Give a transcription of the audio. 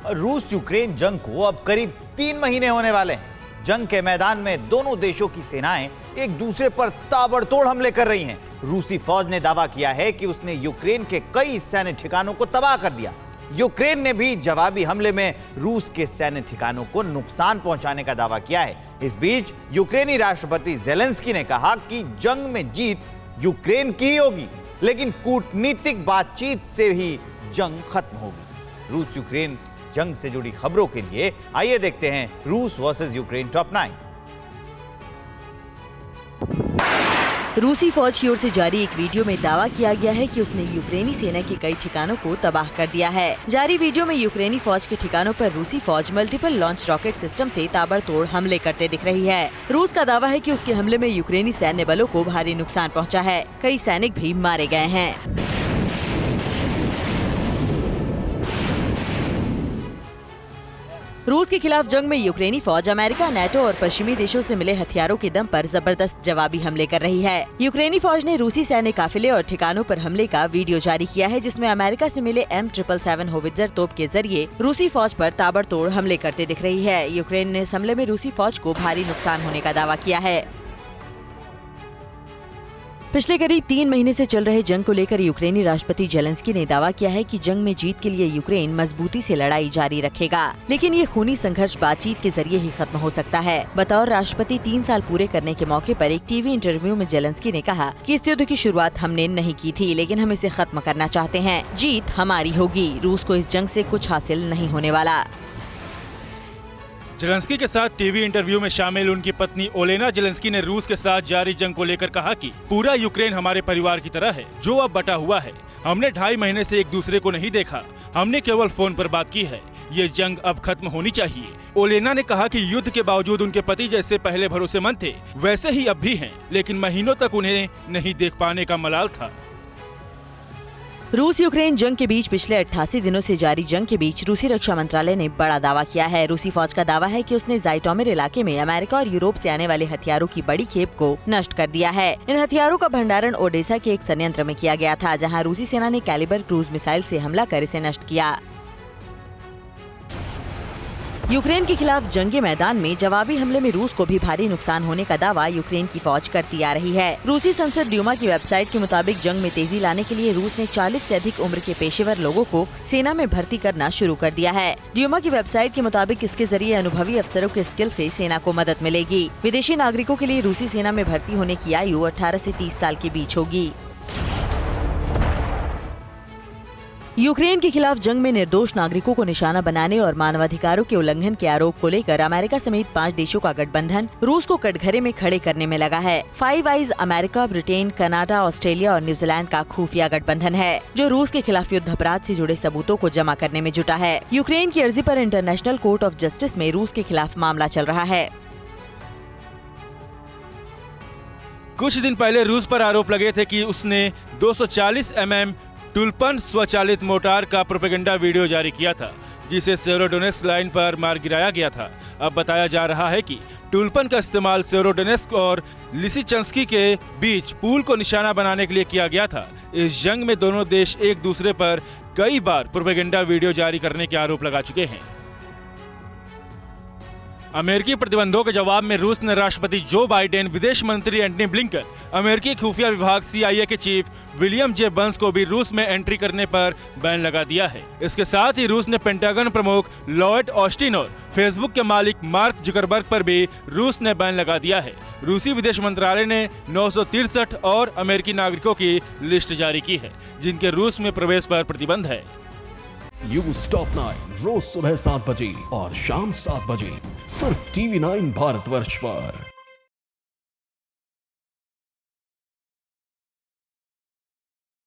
रूस यूक्रेन जंग को अब करीब 3 महीने होने वाले हैं। जंग के मैदान में दोनों देशों की सेनाएं एक दूसरे पर ताबड़तोड़ हमले कर रही हैं। रूसी फौज ने दावा किया है कि उसने यूक्रेन के कई सैन्य ठिकानों को तबाह कर दिया। यूक्रेन ने भी जवाबी हमले में रूस के सैन्य ठिकानों को नुकसान पहुंचाने का दावा किया है। इस बीच यूक्रेनी राष्ट्रपति ज़ेलेंस्की ने कहा कि जंग में जीत यूक्रेन की ही होगी, लेकिन कूटनीतिक बातचीत से ही जंग खत्म होगी। रूस यूक्रेन जंग से जुड़ी खबरों के लिए आइए देखते हैं रूस वर्सेस यूक्रेन टॉप 9। रूसी फौज की ओर से जारी एक वीडियो में दावा किया गया है कि उसने यूक्रेनी सेना के कई ठिकानों को तबाह कर दिया है। जारी वीडियो में यूक्रेनी फौज के ठिकानों पर रूसी फौज मल्टीपल लॉन्च रॉकेट सिस्टम से ताबड़तोड़ हमले करते दिख रही है। रूस का दावा है कि उसके हमले में यूक्रेनी सैन्य बलों को भारी नुकसान पहुंचा है। कई सैनिक भी मारे गए हैं। रूस के खिलाफ जंग में यूक्रेनी फौज अमेरिका, नेटो और पश्चिमी देशों से मिले हथियारों के दम पर जबरदस्त जवाबी हमले कर रही है। यूक्रेनी फौज ने रूसी सैन्य काफिले और ठिकानों पर हमले का वीडियो जारी किया है, जिसमें अमेरिका से मिले M777 होवित्जर तोप के जरिए रूसी फौज पर ताबड़तोड़ हमले करते दिख रही है। यूक्रेन ने इस हमले में रूसी फौज को भारी नुकसान होने का दावा किया है। पिछले करीब 3 महीने से चल रहे जंग को लेकर यूक्रेनी राष्ट्रपति ज़ेलेंस्की ने दावा किया है कि जंग में जीत के लिए यूक्रेन मजबूती से लड़ाई जारी रखेगा, लेकिन ये खूनी संघर्ष बातचीत के जरिए ही खत्म हो सकता है। बतौर राष्ट्रपति 3 साल पूरे करने के मौके पर एक टीवी इंटरव्यू में ज़ेलेंस्की ने कहा कि इस युद्ध की शुरुआत हमने नहीं की थी, लेकिन हम इसे खत्म करना चाहते हैं। जीत हमारी होगी। रूस को इस जंग से कुछ हासिल नहीं होने वाला। ज़ेलेंस्की के साथ टीवी इंटरव्यू में शामिल उनकी पत्नी ओलेना ज़ेलेंस्की ने रूस के साथ जारी जंग को लेकर कहा कि पूरा यूक्रेन हमारे परिवार की तरह है, जो अब बटा हुआ है। हमने 2.5 महीने से एक दूसरे को नहीं देखा, हमने केवल फोन पर बात की है। ये जंग अब खत्म होनी चाहिए। ओलेना ने कहा कि युद्ध के बावजूद उनके पति जैसे पहले भरोसेमंद थे, वैसे ही अब भी हैं, लेकिन महीनों तक उन्हें नहीं देख पाने का मलाल था। रूस यूक्रेन जंग के बीच पिछले 88 दिनों से जारी जंग के बीच रूसी रक्षा मंत्रालय ने बड़ा दावा किया है। रूसी फौज का दावा है कि उसने ज़ाइटोमिर इलाके में अमेरिका और यूरोप से आने वाले हथियारों की बड़ी खेप को नष्ट कर दिया है। इन हथियारों का भंडारण ओडेसा के एक संयंत्र में किया गया था, जहां रूसी सेना ने कैलिबर क्रूज मिसाइल से हमला कर इसे नष्ट किया। यूक्रेन के खिलाफ जंगी मैदान में जवाबी हमले में रूस को भी भारी नुकसान होने का दावा यूक्रेन की फौज करती आ रही है। रूसी संसद ड्यूमा की वेबसाइट के मुताबिक जंग में तेजी लाने के लिए रूस ने 40 से अधिक उम्र के पेशेवर लोगों को सेना में भर्ती करना शुरू कर दिया है। ड्यूमा की वेबसाइट के मुताबिक इसके जरिए अनुभवी अफसरों के स्किल से सेना को मदद मिलेगी। विदेशी नागरिकों के लिए रूसी सेना में भर्ती होने की आयु 18 से 30 साल के बीच होगी। यूक्रेन के खिलाफ जंग में निर्दोष नागरिकों को निशाना बनाने और मानवाधिकारों के उल्लंघन के आरोप को लेकर अमेरिका समेत 5 देशों का गठबंधन रूस को कटघरे में खड़े करने में लगा है। Five eyes America, Britain, Canada, Australia और न्यूजीलैंड का खुफिया गठबंधन है, जो रूस के खिलाफ युद्ध अपराध से जुड़े सबूतों को जमा करने में जुटा है। यूक्रेन की अर्जी पर इंटरनेशनल कोर्ट ऑफ जस्टिस में रूस के खिलाफ मामला चल रहा है। कुछ दिन पहले रूस पर आरोप लगे थे कि उसने 240 mm टुल्पन स्वचालित मोटार का प्रोपेगेंडा वीडियो जारी किया था, जिसे सेवेरोडोनेस्क लाइन पर मार गिराया गया था। अब बताया जा रहा है कि टुल्पन का इस्तेमाल सेवेरोडोनेस्क और लिसिचंस्की के बीच पुल को निशाना बनाने के लिए किया गया था। इस जंग में दोनों देश एक दूसरे पर कई बार प्रोपेगेंडा वीडियो जारी करने के आरोप लगा चुके हैं। अमेरिकी प्रतिबंधों के जवाब में रूस ने राष्ट्रपति जो बाइडेन, विदेश मंत्री एंटनी ब्लिंकन, अमेरिकी खुफिया विभाग CIA के चीफ विलियम जे बर्न्स को भी रूस में एंट्री करने पर बैन लगा दिया है। इसके साथ ही रूस ने पेंटागन प्रमुख लॉयड ऑस्टिन और फेसबुक के मालिक मार्क जुकरबर्ग पर भी रूस ने बैन लगा दिया है। रूसी विदेश मंत्रालय ने 963 और अमेरिकी नागरिकों की लिस्ट जारी की है, जिनके रूस में प्रवेश पर प्रतिबंध है। न्यूज़ टॉप 9 रोज सुबह 7 बजे और शाम 7 बजे सिर्फ TV9 भारतवर्ष पर।